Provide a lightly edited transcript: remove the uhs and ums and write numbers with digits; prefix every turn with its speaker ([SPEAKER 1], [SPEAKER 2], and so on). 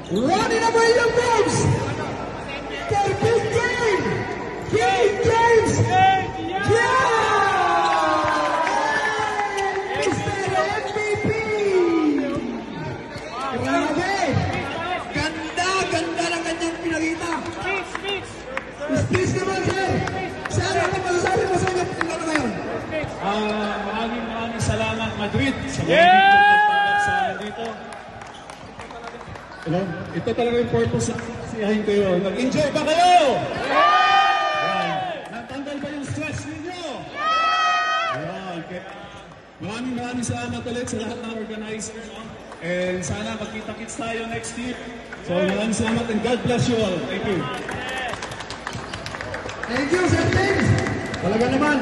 [SPEAKER 1] One in a million games! For King James! King James! Yeah! Mr. MVP! Grabe! Ganda ng kanyang pinakita! Speech naman, sir! Sir, ano masasabi mo sa kanyang pinakita ngayon?
[SPEAKER 2] Maraming salamat, Madrid, sa mga pagpapagod sa amin dito. Ito talaga yung purpose na siyahin kayo. Nag-enjoy ba kayo? Natanggal ba yung stress ninyo? Maraming salamat ulit sa lahat ng organizer. And sana magkita-kits tayo next year. So maraming salamat and God bless you all. Thank you.
[SPEAKER 1] Thank you, Sir James! Talaga naman,